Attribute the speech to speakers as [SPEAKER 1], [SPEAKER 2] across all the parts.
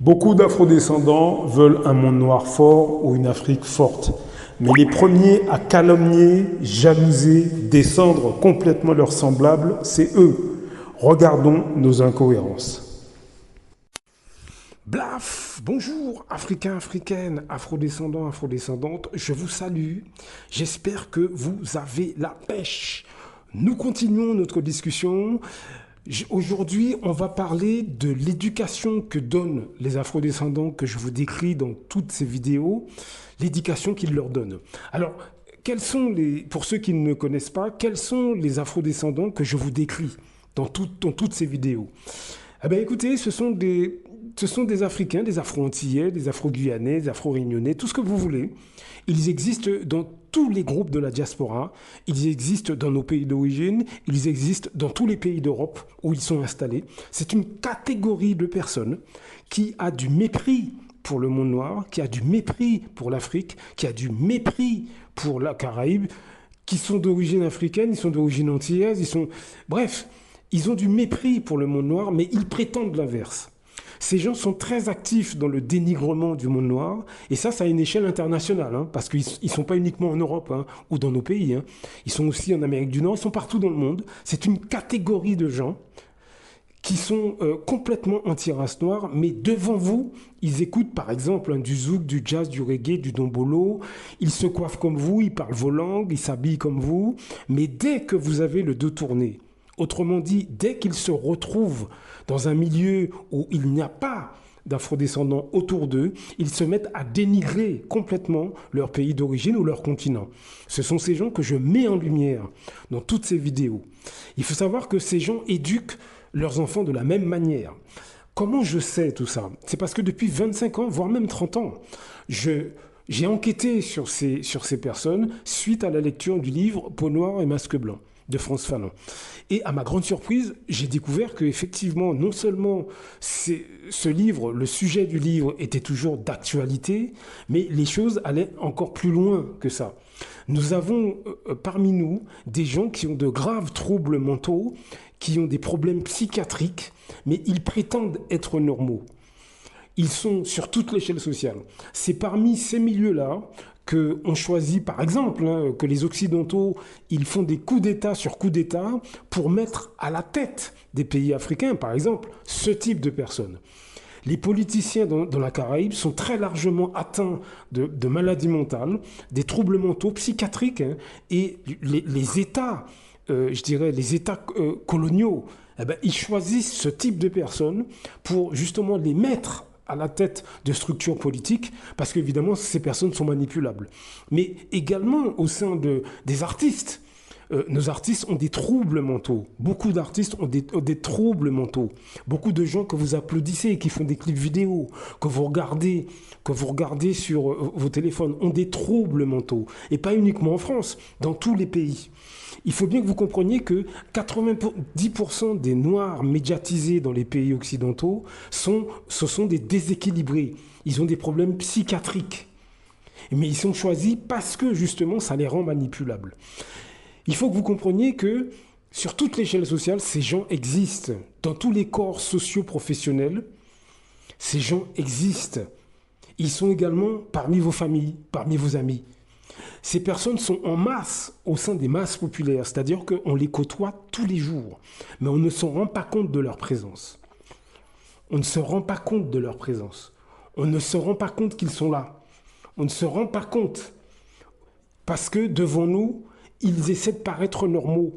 [SPEAKER 1] Beaucoup d'afrodescendants veulent un monde noir fort ou une Afrique forte. Mais les premiers à calomnier, jalouser, descendre complètement leurs semblables, c'est eux. Regardons nos incohérences. Blaf, bonjour Africains, Africaines, Afrodescendants, Afrodescendantes, je vous salue. J'espère que vous avez la pêche. Nous continuons notre discussion. Aujourd'hui, on va parler de l'éducation que donnent les afrodescendants que je vous décris dans toutes ces vidéos, l'éducation qu'ils leur donnent. Alors, pour ceux qui ne me connaissent pas, quels sont les afrodescendants que je vous décris dans toutes ces vidéos? Eh bien, écoutez, ce sont des Africains, des Afro-Antillais, des Afro-Guyanais, des Afro-Réunionnais, tout ce que vous voulez. Ils existent dans tous les groupes de la diaspora, ils existent dans nos pays d'origine, ils existent dans tous les pays d'Europe où ils sont installés. C'est une catégorie de personnes qui a du mépris pour le monde noir, qui a du mépris pour l'Afrique, qui a du mépris pour la Caraïbe, qui sont d'origine africaine, ils sont d'origine antillaise, bref, ils ont du mépris pour le monde noir, mais ils prétendent l'inverse. Ces gens sont très actifs dans le dénigrement du monde noir, et ça à une échelle internationale, parce qu'ils ne sont pas uniquement en Europe ou dans nos pays. Ils sont aussi en Amérique du Nord, ils sont partout dans le monde. C'est une catégorie de gens qui sont complètement anti-race noire, mais devant vous, ils écoutent par exemple du zouk, du jazz, du reggae, du dombolo, ils se coiffent comme vous, ils parlent vos langues, ils s'habillent comme vous, mais dès que vous avez le dos tourné, autrement dit, dès qu'ils se retrouvent dans un milieu où il n'y a pas d'afrodescendants autour d'eux, ils se mettent à dénigrer complètement leur pays d'origine ou leur continent. Ce sont ces gens que je mets en lumière dans toutes ces vidéos. Il faut savoir que ces gens éduquent leurs enfants de la même manière. Comment je sais tout ça? C'est parce que depuis 25 ans, voire même 30 ans, j'ai enquêté sur ces personnes suite à la lecture du livre Peau noire et masque blanc de Frantz Fanon. Et à ma grande surprise, j'ai découvert qu'effectivement, non seulement ce livre, le sujet du livre était toujours d'actualité, mais les choses allaient encore plus loin que ça. Nous avons parmi nous des gens qui ont de graves troubles mentaux, qui ont des problèmes psychiatriques, mais ils prétendent être normaux. Ils sont sur toute l'échelle sociale. C'est parmi ces milieux-là qu'on choisit, par exemple, que les Occidentaux, ils font des coups d'État sur coups d'État pour mettre à la tête des pays africains, par exemple, ce type de personnes. Les politiciens dans la Caraïbe sont très largement atteints de maladies mentales, des troubles mentaux psychiatriques, et les États, les États coloniaux, ils choisissent ce type de personnes pour justement les mettre à la tête de structures politiques, parce qu'évidemment, ces personnes sont manipulables. Mais également au sein des artistes. Nos artistes ont des troubles mentaux. Beaucoup d'artistes ont des troubles mentaux. Beaucoup de gens que vous applaudissez, qui font des clips vidéo, que vous regardez sur vos téléphones, ont des troubles mentaux. Et pas uniquement en France, dans tous les pays. Il faut bien que vous compreniez que 90% des Noirs médiatisés dans les pays occidentaux, ce sont des déséquilibrés. Ils ont des problèmes psychiatriques. Mais ils sont choisis parce que justement, ça les rend manipulables. Il faut que vous compreniez que sur toute l'échelle sociale, ces gens existent. Dans tous les corps socio-professionnels, ces gens existent. Ils sont également parmi vos familles, parmi vos amis. Ces personnes sont en masse au sein des masses populaires, c'est-à-dire qu'on les côtoie tous les jours, mais on ne se rend pas compte de leur présence. On ne se rend pas compte de leur présence. On ne se rend pas compte qu'ils sont là. On ne se rend pas compte parce que devant nous, ils essaient de paraître normaux.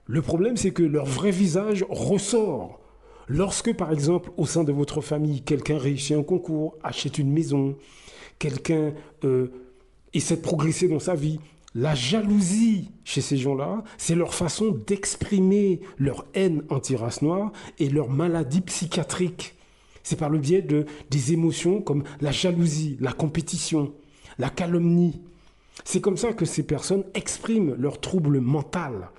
[SPEAKER 1] Le problème, c'est que leur vrai visage ressort. Lorsque, par exemple, au sein de votre famille, quelqu'un réussit un concours, achète une maison, quelqu'un essaie de progresser dans sa vie, la jalousie chez ces gens-là, c'est leur façon d'exprimer leur haine anti-race noire et leur maladie psychiatrique. C'est par le biais des émotions comme la jalousie, la compétition, la calomnie. C'est comme ça que ces personnes expriment leur trouble mental.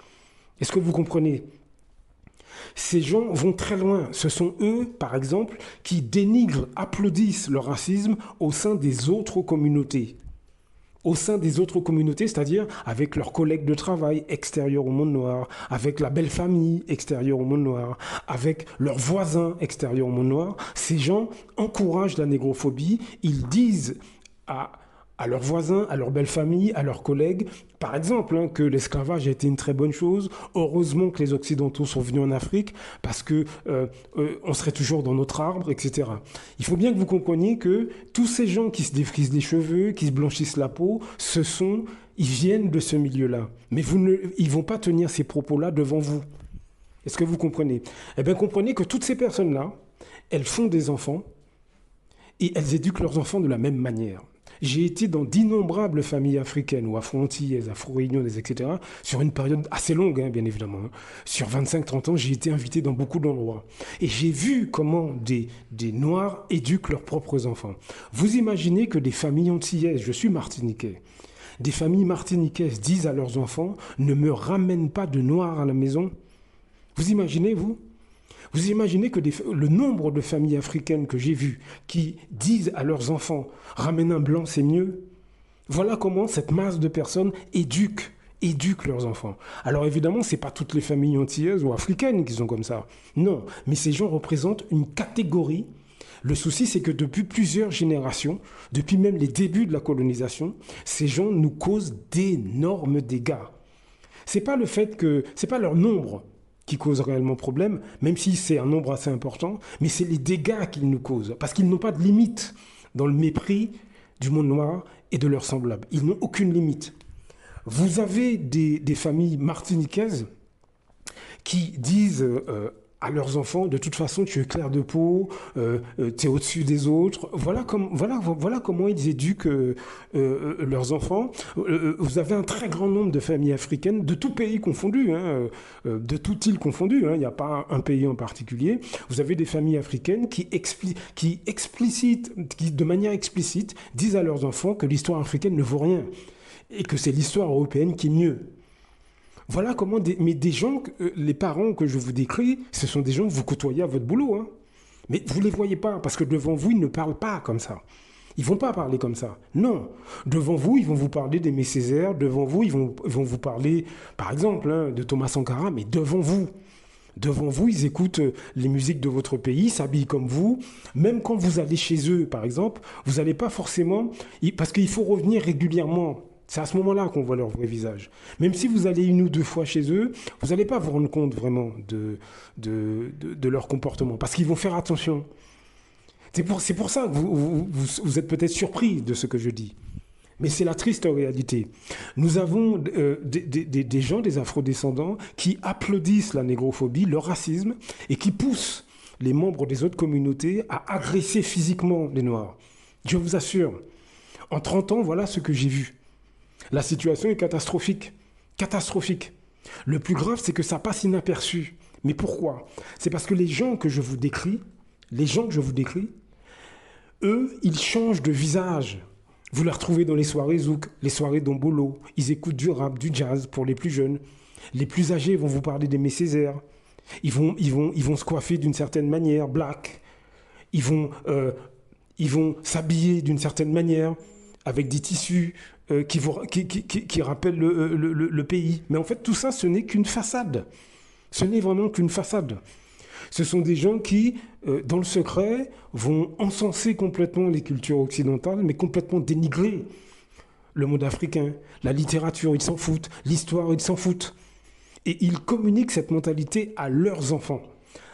[SPEAKER 1] Est-ce que vous comprenez? Ces gens vont très loin. Ce sont eux, par exemple, qui dénigrent, applaudissent le racisme au sein des autres communautés. au sein des autres communautés, c'est-à-dire avec leurs collègues de travail extérieurs au monde noir, avec la belle famille extérieure au monde noir, avec leurs voisins extérieurs au monde noir. Ces gens encouragent la négrophobie, ils disent à leurs voisins, à leur belle famille, à leurs collègues, par exemple, que l'esclavage a été une très bonne chose. Heureusement que les Occidentaux sont venus en Afrique parce que on serait toujours dans notre arbre, etc. Il faut bien que vous compreniez que tous ces gens qui se défrisent les cheveux, qui se blanchissent la peau, ils viennent de ce milieu-là. Mais ils ne vont pas tenir ces propos-là devant vous. Est-ce que vous comprenez? Eh bien, comprenez que toutes ces personnes-là, elles font des enfants et elles éduquent leurs enfants de la même manière. J'ai été dans d'innombrables familles africaines ou afro-antillaises, afro-réunionnaises, etc. sur une période assez longue, bien évidemment. Sur 25-30 ans, j'ai été invité dans beaucoup d'endroits. Et j'ai vu comment des Noirs éduquent leurs propres enfants. Vous imaginez que des familles antillaises, je suis martiniquais, des familles martiniquaises disent à leurs enfants « Ne me ramène pas de Noirs à la maison ». Vous imaginez, vous ? Vous imaginez que le nombre de familles africaines que j'ai vues qui disent à leurs enfants « Ramène un blanc, c'est mieux ». Voilà comment cette masse de personnes éduquent leurs enfants. Alors évidemment, ce n'est pas toutes les familles antillaises ou africaines qui sont comme ça. Non, mais ces gens représentent une catégorie. Le souci, c'est que depuis plusieurs générations, depuis même les débuts de la colonisation, ces gens nous causent d'énormes dégâts. C'est pas leur nombre qui cause réellement problème, même si c'est un nombre assez important, mais c'est les dégâts qu'ils nous causent, parce qu'ils n'ont pas de limite dans le mépris du monde noir et de leurs semblables. Ils n'ont aucune limite. Vous avez des familles martiniquaises qui disent à leurs enfants, de toute façon, tu es clair de peau, tu es au-dessus des autres. Voilà comment ils éduquent leurs enfants. Vous avez un très grand nombre de familles africaines, de tout pays confondu, de toute île confondue, il n'y a pas un pays en particulier. Vous avez des familles africaines qui, de manière explicite, disent à leurs enfants que l'histoire africaine ne vaut rien et que c'est l'histoire européenne qui est mieux. Voilà comment des gens, les parents que je vous décris, ce sont des gens que vous côtoyez à votre boulot. Mais vous ne les voyez pas, parce que devant vous, ils ne parlent pas comme ça. Ils ne vont pas parler comme ça. Non. Devant vous, ils vont vous parler d'Aimé Césaire. Devant vous, ils vont vous parler, par exemple, de Thomas Sankara, mais devant vous. Devant vous, ils écoutent les musiques de votre pays, s'habillent comme vous. Même quand vous allez chez eux, par exemple, vous n'allez pas forcément... Parce qu'il faut revenir régulièrement. C'est à ce moment-là qu'on voit leur vrai visage. Même si vous allez 1 ou 2 fois chez eux, vous n'allez pas vous rendre compte vraiment de leur comportement, parce qu'ils vont faire attention. C'est pour ça que vous êtes peut-être surpris de ce que je dis. Mais c'est la triste réalité. Nous avons des gens, des afrodescendants, qui applaudissent la négrophobie, le racisme, et qui poussent les membres des autres communautés à agresser physiquement les Noirs. Je vous assure, en 30 ans, voilà ce que j'ai vu. La situation est catastrophique. Catastrophique. Le plus grave, c'est que ça passe inaperçu. Mais pourquoi? C'est parce que les gens que je vous décris, eux, ils changent de visage. Vous les retrouvez dans les soirées zouk, les soirées dombolo. Ils écoutent du rap, du jazz pour les plus jeunes. Les plus âgés vont vous parler d'Aimé Césaire. Ils vont se coiffer d'une certaine manière, black. Ils vont s'habiller d'une certaine manière, avec des tissus qui rappellent le pays. Mais en fait, tout ça, ce n'est qu'une façade. Ce n'est vraiment qu'une façade. Ce sont des gens qui, dans le secret, vont encenser complètement les cultures occidentales, mais complètement dénigrer le monde africain, la littérature, ils s'en foutent, l'histoire, ils s'en foutent. Et ils communiquent cette mentalité à leurs enfants.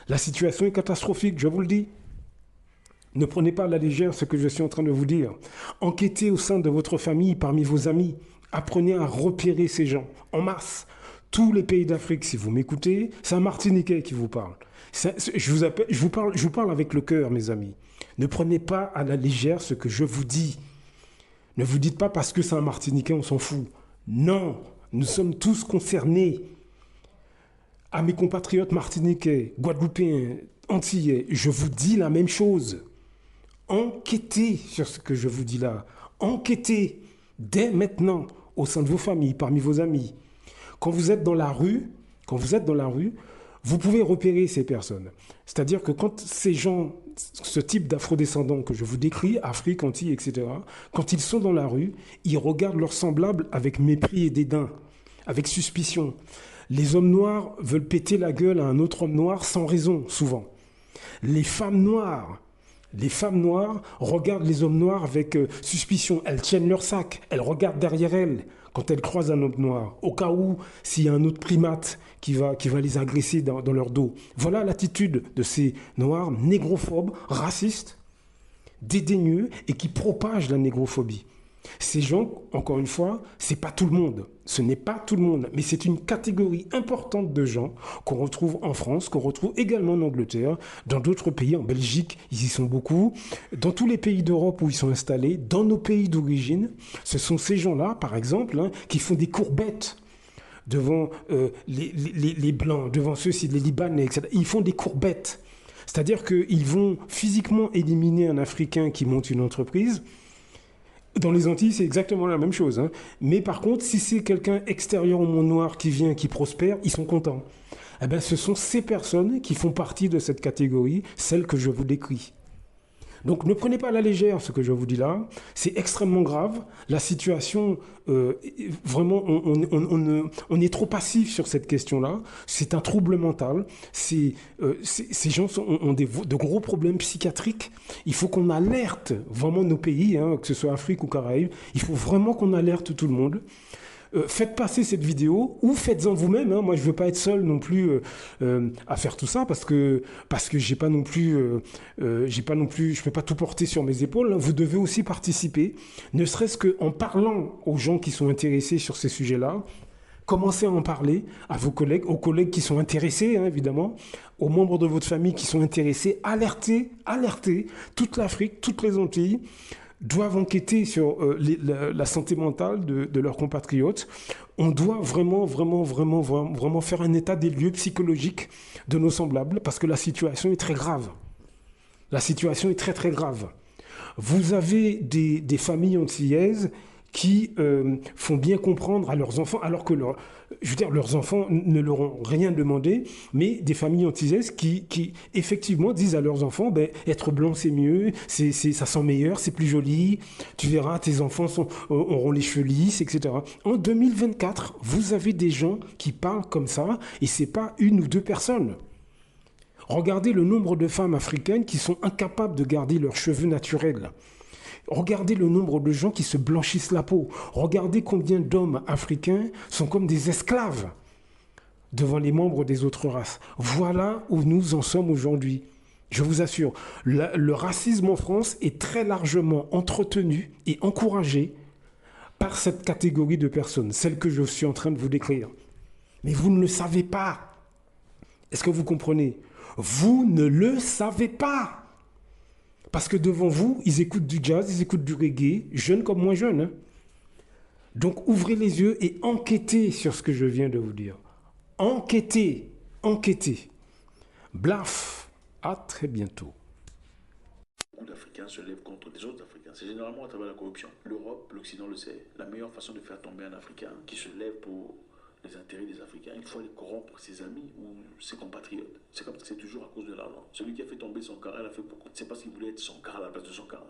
[SPEAKER 1] La situation est catastrophique, je vous le dis. Ne prenez pas à la légère ce que je suis en train de vous dire. Enquêtez au sein de votre famille, parmi vos amis. Apprenez à repérer ces gens en masse. Tous les pays d'Afrique, si vous m'écoutez, c'est un Martiniquais qui vous parle. Je vous parle avec le cœur, mes amis. Ne prenez pas à la légère ce que je vous dis. Ne vous dites pas parce que c'est un Martiniquais, on s'en fout. Non, nous sommes tous concernés. À mes compatriotes martiniquais, guadeloupéens, antillais, je vous dis la même chose. Enquêtez sur ce que je vous dis là. Enquêtez dès maintenant au sein de vos familles, parmi vos amis. Quand vous êtes dans la rue, Vous pouvez repérer ces personnes. C'est-à-dire que quand ces gens, ce type d'afrodescendants que je vous décris, Afrique, Antilles, etc., quand ils sont dans la rue, ils regardent leurs semblables avec mépris et dédain, avec suspicion. Les hommes noirs veulent péter la gueule à un autre homme noir sans raison, souvent. Les femmes noires, les femmes noires regardent les hommes noirs avec suspicion. Elles tiennent leur sac, elles regardent derrière elles quand elles croisent un homme noir, au cas où s'il y a un autre primate qui va les agresser dans leur dos. Voilà l'attitude de ces noirs négrophobes, racistes, dédaigneux et qui propagent la négrophobie. Ces gens, encore une fois, c'est pas tout le monde. Ce n'est pas tout le monde, mais c'est une catégorie importante de gens qu'on retrouve en France, qu'on retrouve également en Angleterre, dans d'autres pays, en Belgique, ils y sont beaucoup, dans tous les pays d'Europe où ils sont installés, dans nos pays d'origine. Ce sont ces gens-là, par exemple, qui font des courbettes devant les Blancs, devant ceux-ci, les Libanais, etc. Ils font des courbettes. C'est-à-dire qu'ils vont physiquement éliminer un Africain qui monte une entreprise. Dans les Antilles, c'est exactement la même chose. Mais par contre, si c'est quelqu'un extérieur au monde noir qui vient, qui prospère, ils sont contents. Eh bien, ce sont ces personnes qui font partie de cette catégorie, celle que je vous décris. Donc ne prenez pas à la légère ce que je vous dis là, c'est extrêmement grave. La situation, vraiment, on est trop passif sur cette question-là. C'est un trouble mental. Ces gens ont de gros problèmes psychiatriques. Il faut qu'on alerte vraiment nos pays, que ce soit Afrique ou Caraïbes. Il faut vraiment qu'on alerte tout le monde. Faites passer cette vidéo ou faites-en vous-même. Moi, je ne veux pas être seul non plus à faire tout ça parce que j'ai pas non plus, je peux pas tout porter sur mes épaules. Vous devez aussi participer, ne serait-ce qu'en parlant aux gens qui sont intéressés sur ces sujets-là. Commencez à en parler à vos collègues, aux collègues qui sont intéressés, évidemment, aux membres de votre famille qui sont intéressés. Alertez toute l'Afrique, toutes les Antilles doivent enquêter sur la santé mentale de leurs compatriotes. On doit vraiment faire un état des lieux psychologiques de nos semblables parce que la situation est très grave. La situation est très très grave. Vous avez des familles antillaises qui font bien comprendre à leurs enfants, alors que leurs enfants ne leur ont rien demandé, mais des familles antillaises qui effectivement disent à leurs enfants, être blanc c'est mieux, ça sent meilleur, c'est plus joli, tu verras, tes enfants auront les cheveux lisses, etc. En 2024, vous avez des gens qui parlent comme ça, et c'est pas une ou deux personnes. Regardez le nombre de femmes africaines qui sont incapables de garder leurs cheveux naturels. Regardez le nombre de gens qui se blanchissent la peau. Regardez combien d'hommes africains sont comme des esclaves devant les membres des autres races. Voilà où nous en sommes aujourd'hui. Je vous assure, le racisme en France est très largement entretenu et encouragé par cette catégorie de personnes, celle que je suis en train de vous décrire. Mais vous ne le savez pas. Est-ce que vous comprenez ? Vous ne le savez pas. Parce que devant vous, ils écoutent du jazz, ils écoutent du reggae, jeunes comme moins jeunes. Donc ouvrez les yeux et enquêtez sur ce que je viens de vous dire. Enquêtez. Blaf, à très bientôt.
[SPEAKER 2] Beaucoup d'Africains se lèvent contre des autres Africains. C'est généralement à travers la corruption. L'Europe, l'Occident le sait. La meilleure façon de faire tomber un Africain qui se lève pour les intérêts des Africains, il faut aller corrompre ses amis ou ses compatriotes. C'est comme ça, c'est toujours à cause de l'argent. Celui qui a fait tomber son cara, il a fait beaucoup. C'est parce qu'il voulait être son cara à la place de son cara.